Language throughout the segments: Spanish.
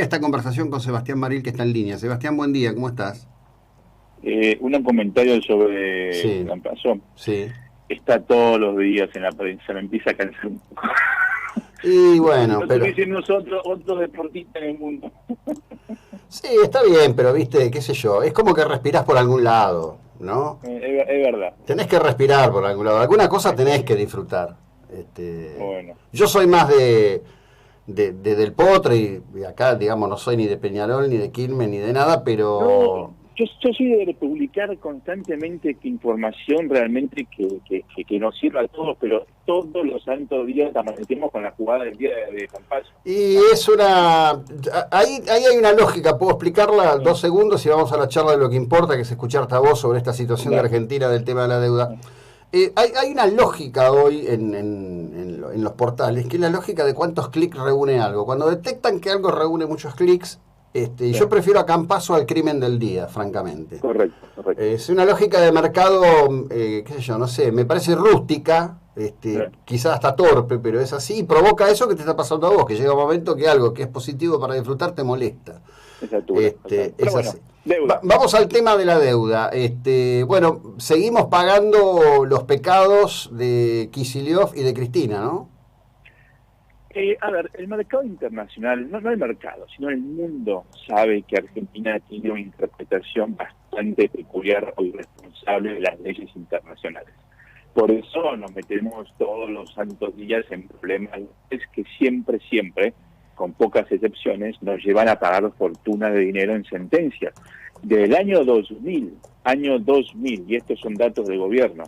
esta conversación con Sebastián Maril, que está en línea. Sebastián, buen día, ¿cómo estás? Un comentario sobre Sí, Campazón. sí. Está todos los días en la prensa, me empieza a cansar un poco. Y Como si bueno, no pero... tuviésemos otro deportista en el mundo. Sí, está bien, pero viste, qué sé yo, es como que respirás por algún lado, ¿no? Es verdad. Tenés que respirar por algún lado. Alguna cosa Está tenés bien. que disfrutar. Bueno. Yo soy más de Del Potro y acá, digamos, no soy ni de Peñarol, ni de Quilmes, ni de nada, No, pero... yo soy de publicar constantemente información realmente que nos sirva a todos, pero todos los santos días amanecemos con la jugada del día de Campazzo. Y es una... Ahí hay una lógica, puedo explicarla Sí, 2 segundos y vamos a la charla de lo que importa, que es escucharte a vos sobre esta situación de dale. Argentina del tema de la deuda. Hay una lógica hoy en los portales, que es la lógica de cuántos clics reúne algo. Cuando detectan que algo reúne muchos clics, y Sí, yo prefiero a Campazo al crimen del día, francamente. correcto, correcto. Es una lógica de mercado, qué sé yo, no sé, me parece rústica, Sí, quizás hasta torpe, pero es así, y provoca eso que te está pasando a vos, que llega un momento que algo que es positivo para disfrutar te molesta. esa altura. Pero Es bueno, así. deuda. Vamos al tema de la deuda. Bueno, seguimos pagando los pecados de Kicillof y de Cristina, ¿no? A ver, el mercado internacional, no el mercado, sino el mundo sabe que Argentina tiene una interpretación bastante peculiar o irresponsable de las leyes internacionales. Por eso nos metemos todos los santos días en problemas es que siempre, con pocas excepciones, nos llevan a pagar fortunas de dinero en sentencias. Del año 2000, y estos son datos de gobierno,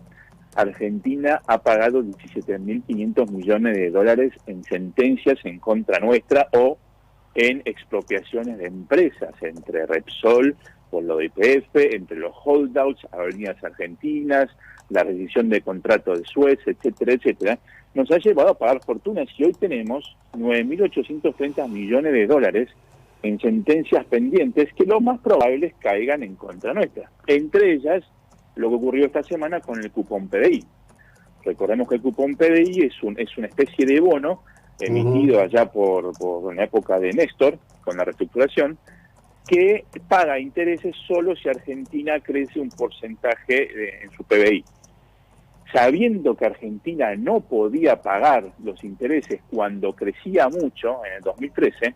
Argentina ha pagado 17.500 millones de dólares en sentencias en contra nuestra o en expropiaciones de empresas, entre Repsol, por lo de YPF, entre los holdouts, Aerolíneas Argentinas, la rescisión de contrato de Suez, etcétera, etcétera. Nos ha llevado a pagar fortunas y hoy tenemos 9.830 millones de dólares en sentencias pendientes que lo más probable es caigan en contra nuestra. Entre ellas, lo que ocurrió esta semana con el cupón PDI. Recordemos que el cupón PDI es una especie de bono Ujú. emitido allá por la época de Néstor, con la reestructuración, que paga intereses solo si Argentina crece un porcentaje en su PBI. Sabiendo que Argentina no podía pagar los intereses cuando crecía mucho, en el 2013,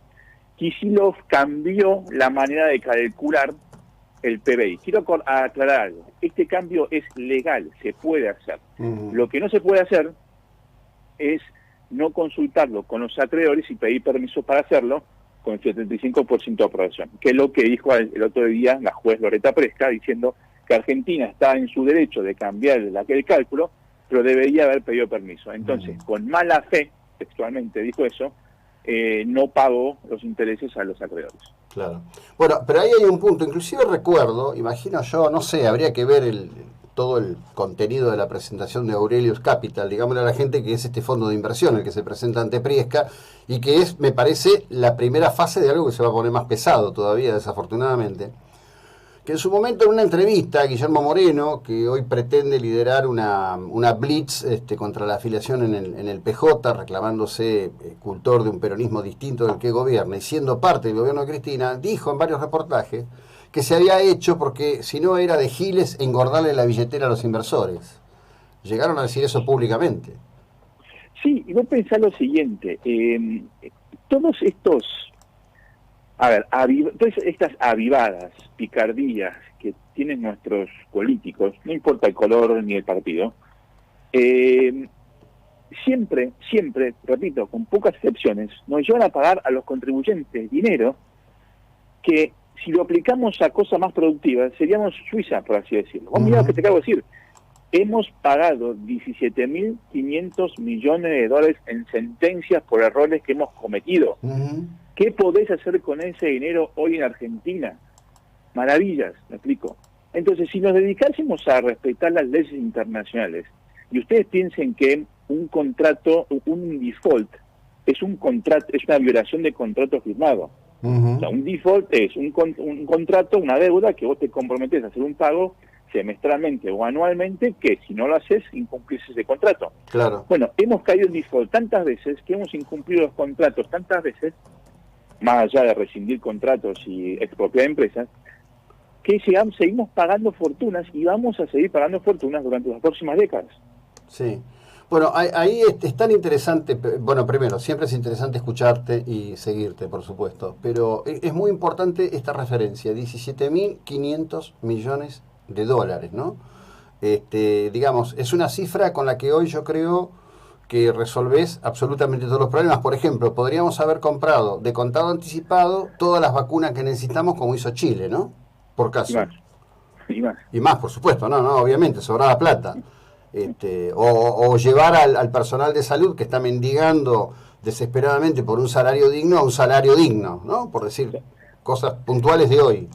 Kicillof cambió la manera de calcular el PBI. Quiero aclarar algo. Este cambio es legal, se puede hacer. Ujú. Lo que no se puede hacer es no consultarlo con los acreedores y pedir permiso para hacerlo con el 75% de aprobación, que es lo que dijo el otro día la juez Loreta Presca, diciendo que Argentina está en su derecho de cambiar el cálculo, pero debería haber pedido permiso. Entonces, con mala fe, textualmente dijo eso, no pagó los intereses a los acreedores. Claro. Bueno, pero ahí hay un punto, inclusive recuerdo, imagino yo, no sé, habría que ver todo el contenido de la presentación de Aurelius Capital, digámosle a la gente que es este fondo de inversión el que se presenta ante Priesca y que es, me parece, la primera fase de algo que se va a poner más pesado todavía, desafortunadamente. Que en su momento en una entrevista, Guillermo Moreno, que hoy pretende liderar una blitz contra la afiliación en el PJ, reclamándose cultor de un peronismo distinto del que gobierna y siendo parte del gobierno de Cristina, dijo en varios reportajes que se había hecho porque si no era de giles engordarle la billetera a los inversores. Llegaron a decir eso públicamente. Sí, y vos pensás lo siguiente, todos estos, a ver, todas estas avivadas, picardías que tienen nuestros políticos, no importa el color ni el partido, eh, siempre, repito, con pocas excepciones, nos llevan a pagar a los contribuyentes dinero que si lo aplicamos a cosas más productivas, seríamos Suiza, por así decirlo. Vos mirá lo que te acabo de decir. Hemos pagado 17.500 millones de dólares en sentencias por errores que hemos cometido. ¿Qué podés hacer con ese dinero hoy en Argentina? Maravillas, me explico. Entonces, si nos dedicásemos a respetar las leyes internacionales, y ustedes piensen que un contrato, un default, es un contrato, es una violación de contrato firmado. O sea, un default es un contrato, una deuda que vos te comprometés a hacer un pago semestralmente o anualmente, que si no lo haces, incumplís ese contrato. Claro. Bueno, hemos caído en default tantas veces, que hemos incumplido los contratos tantas veces, más allá de rescindir contratos y expropiar empresas, que seguimos pagando fortunas y vamos a seguir pagando fortunas durante las próximas décadas. Sí. Bueno, ahí es tan interesante, bueno, primero, siempre es interesante escucharte y seguirte, por supuesto, pero es muy importante esta referencia, 17.500 millones de dólares, ¿no? Digamos, es una cifra con la que hoy yo creo que resolvés absolutamente todos los problemas. Por ejemplo, podríamos haber comprado de contado anticipado todas las vacunas que necesitamos como hizo Chile, ¿no? Por Y caso. más, y más. Y más, por supuesto, no, obviamente, sobraba plata. O llevar al personal de salud que está mendigando desesperadamente por un salario digno a un salario digno, ¿no? Por decir cosas puntuales de hoy.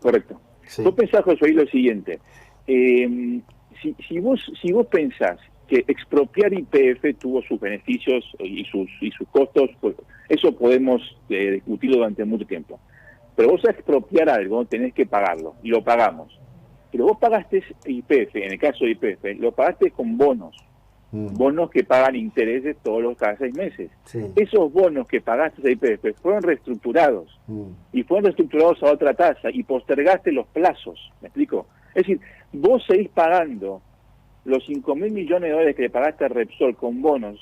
Correcto. Sí. Vos pensás, José, lo siguiente. Si vos pensás que expropiar YPF tuvo sus beneficios y sus costos, pues eso podemos discutirlo durante mucho tiempo. Pero vos a expropiar algo tenés que pagarlo, y lo pagamos. Pero vos pagaste YPF, en el caso de YPF, lo pagaste con bonos. Bonos que pagan intereses cada 6 meses. Sí. Esos bonos que pagaste de YPF fueron reestructurados. Y fueron reestructurados a otra tasa y postergaste los plazos. ¿Me explico? Es decir, vos seguís pagando los 5.000 millones de dólares que le pagaste a Repsol con bonos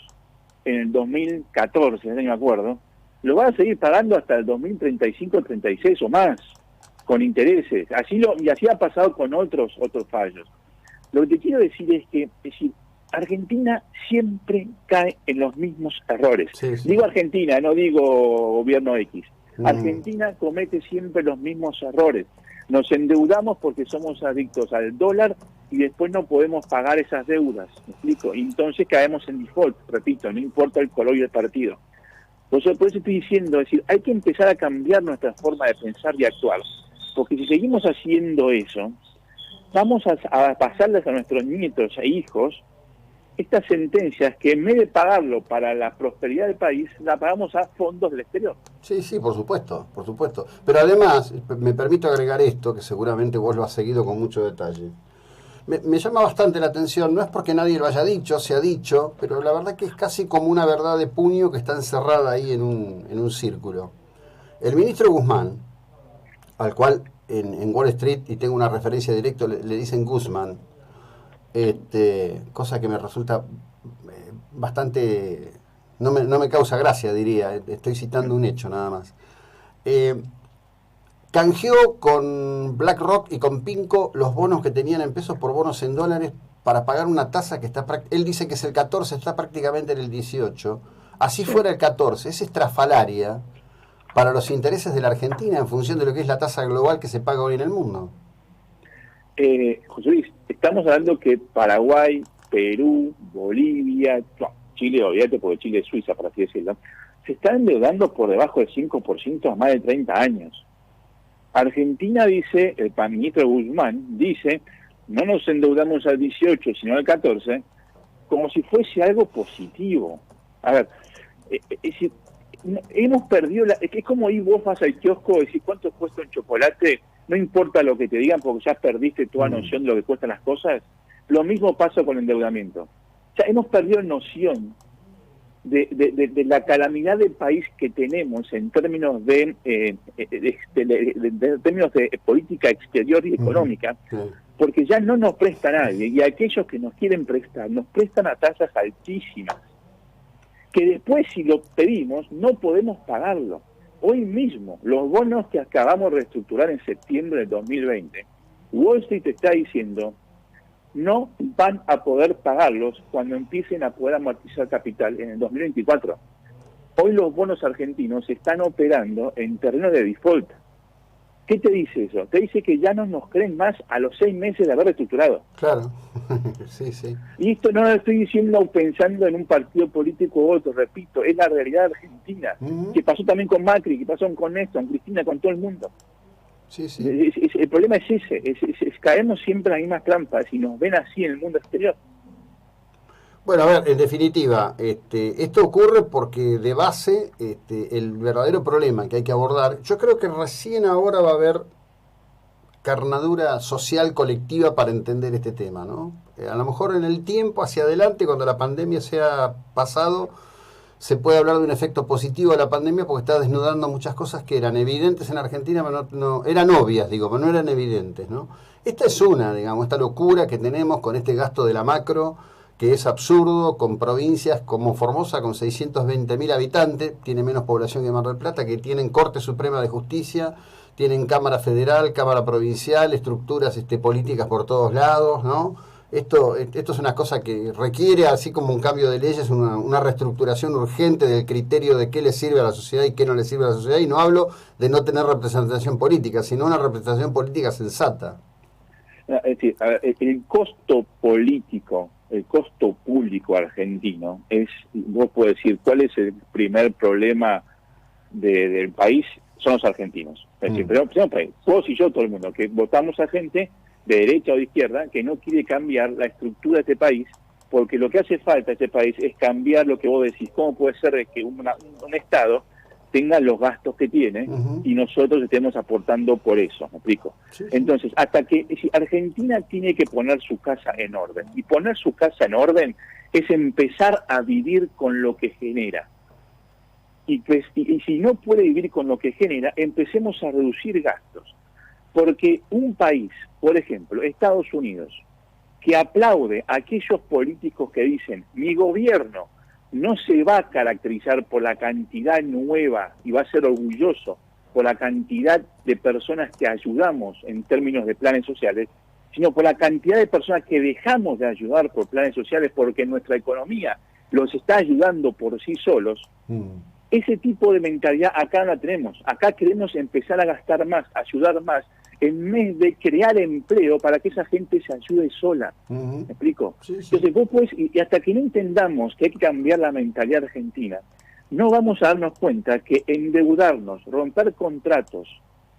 en el 2014, no me acuerdo, lo vas a seguir pagando hasta el 2035, 36 o más, con intereses. Y así ha pasado con otros fallos. Lo que te quiero decir es que Argentina siempre cae en los mismos errores. Sí, sí. Digo Argentina, no digo gobierno X. Argentina comete siempre los mismos errores. Nos endeudamos porque somos adictos al dólar y después no podemos pagar esas deudas. ¿Me explico? Y entonces caemos en default, repito, no importa el color y el partido. Por eso estoy diciendo, es decir, hay que empezar a cambiar nuestra forma de pensar y actuar. Porque si seguimos haciendo eso, vamos a pasarles a nuestros nietos e hijos estas sentencias que en vez de pagarlo para la prosperidad del país, la pagamos a fondos del exterior. Sí, sí, por supuesto, por supuesto. Pero además, me permito agregar esto, que seguramente vos lo has seguido con mucho detalle. Me llama bastante la atención, no es porque nadie lo haya dicho, se ha dicho, pero la verdad que es casi como una verdad de puño que está encerrada ahí en un círculo. El ministro Guzmán, al cual en Wall Street, y tengo una referencia directa, le dicen Guzmán, cosa que me resulta bastante, no me causa gracia, diría, estoy citando un hecho nada más. Canjeó con BlackRock y con Pinco los bonos que tenían en pesos por bonos en dólares para pagar una tasa que está, él dice que es el 14, está prácticamente en el 18. Así fuera el 14, es estrafalaria para los intereses de la Argentina en función de lo que es la tasa global que se paga hoy en el mundo. José Luis, estamos hablando que Paraguay, Perú, Bolivia, Chile, olvídate porque Chile es Suiza, por así decirlo, se están endeudando por debajo del 5% a más de 30 años. Argentina dice, el ministro Guzmán dice, no nos endeudamos al 18, sino al 14, como si fuese algo positivo. A ver, hemos perdido, es como ir vos vas al kiosco y decir cuánto cuesta un chocolate, no importa lo que te digan porque ya perdiste toda noción de lo que cuestan las cosas. Lo mismo pasa con el endeudamiento. O sea, hemos perdido noción de la calamidad del país que tenemos en términos de términos de política exterior y económica, porque ya no nos presta nadie, y aquellos que nos quieren prestar, nos prestan a tasas altísimas, que después si lo pedimos no podemos pagarlo. Hoy mismo, los bonos que acabamos de reestructurar en septiembre del 2020, Wall Street está diciendo no van a poder pagarlos cuando empiecen a poder amortizar capital en el 2024. Hoy los bonos argentinos están operando en terreno de default. ¿Qué te dice eso? Te dice que ya no nos creen más a los 6 meses de haber reestructurado. Claro, sí, sí. Y esto no lo estoy diciendo pensando en un partido político u otro, repito, es la realidad argentina, que pasó también con Macri, que pasó con Néstor, con Cristina, con todo el mundo. Sí, sí. El problema es ese, caemos siempre en las mismas trampas y nos ven así en el mundo exterior. Bueno, a ver, en definitiva, esto ocurre porque de base el verdadero problema que hay que abordar, yo creo que recién ahora va a haber carnadura social colectiva para entender este tema, ¿no? A lo mejor en el tiempo, hacia adelante, cuando la pandemia se ha pasado, se puede hablar de un efecto positivo de la pandemia porque está desnudando muchas cosas que eran evidentes en Argentina, pero no eran obvias, digo, pero no eran evidentes, ¿no? Esta es una, digamos, esta locura que tenemos con este gasto de la macro, que es absurdo, con provincias como Formosa, con 620.000 habitantes, tiene menos población que Mar del Plata, que tienen Corte Suprema de Justicia, tienen Cámara Federal, Cámara Provincial, estructuras políticas por todos lados, ¿no? Esto es una cosa que requiere, así como un cambio de leyes, una reestructuración urgente del criterio de qué le sirve a la sociedad y qué no le sirve a la sociedad. Y no hablo de no tener representación política, sino una representación política sensata. Es decir, el costo político, el costo público argentino, vos podés decir, ¿cuál es el primer problema del país? Son los argentinos. Es decir, vos y yo, todo el mundo, que votamos a gente de derecha o de izquierda, que no quiere cambiar la estructura de este país, porque lo que hace falta a este país es cambiar lo que vos decís. ¿Cómo puede ser que un Estado tenga los gastos que tiene y nosotros estemos aportando por eso? ¿Me explico? Sí. Entonces, Argentina tiene que poner su casa en orden. Y poner su casa en orden es empezar a vivir con lo que genera. Y si no puede vivir con lo que genera, empecemos a reducir gastos. Porque un país, por ejemplo, Estados Unidos, que aplaude a aquellos políticos que dicen, mi gobierno no se va a caracterizar por la cantidad nueva y va a ser orgulloso por la cantidad de personas que ayudamos en términos de planes sociales, sino por la cantidad de personas que dejamos de ayudar por planes sociales porque nuestra economía los está ayudando por sí solos. Ese tipo de mentalidad acá no la tenemos. Acá queremos empezar a gastar más, ayudar más, en vez de crear empleo para que esa gente se ayude sola. ¿Me explico? Sí, sí. Entonces vos podés, y hasta que no entendamos que hay que cambiar la mentalidad argentina, no vamos a darnos cuenta que endeudarnos, romper contratos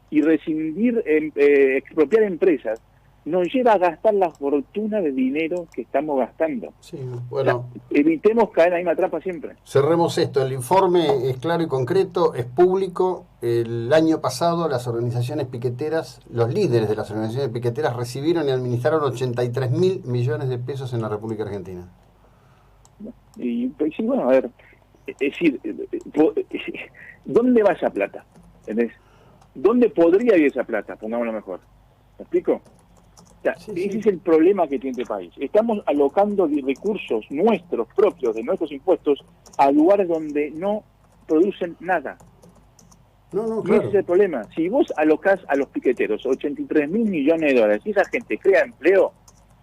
y rescindir, expropiar empresas, nos lleva a gastar la fortuna de dinero que estamos gastando. Sí, bueno. O sea, evitemos caer en la misma trampa siempre. Cerremos esto. El informe es claro y concreto, es público. El año pasado las organizaciones piqueteras, los líderes de las organizaciones piqueteras recibieron y administraron 83.000 millones de pesos en la República Argentina. Y pues, sí, bueno, a ver, es decir, ¿dónde va esa plata? ¿Entendés? ¿Dónde podría ir esa plata? Pongámoslo mejor. ¿Me explico? O sea, ese es el problema que tiene este país. Estamos alocando recursos nuestros, propios, de nuestros impuestos, a lugares donde no producen nada. Claro. Y ese es el problema. Si vos alocás a los piqueteros 83.000 millones de dólares y esa gente crea empleo,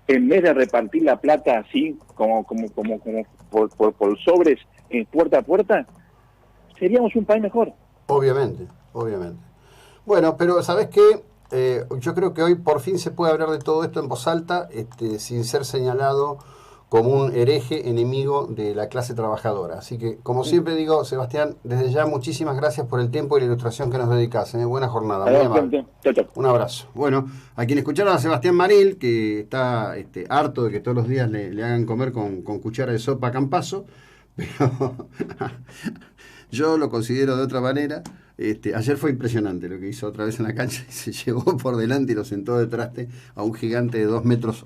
en vez de repartir la plata así, como por sobres, puerta a puerta, seríamos un país mejor. Obviamente. Bueno, pero ¿sabés qué? Yo creo que hoy por fin se puede hablar de todo esto en voz alta, sin ser señalado como un hereje enemigo de la clase trabajadora. Así que, como siempre digo, Sebastián, desde ya muchísimas gracias por el tiempo y la ilustración que nos dedicás. Buena jornada, muy amable. Un abrazo. Bueno, a quien escucharon a Sebastián Maril, que está harto de que todos los días le hagan comer con cuchara de sopa a Campazo, pero yo lo considero de otra manera. Ayer fue impresionante lo que hizo otra vez en la cancha y se llevó por delante y lo sentó de traste a un gigante de 2,11 metros.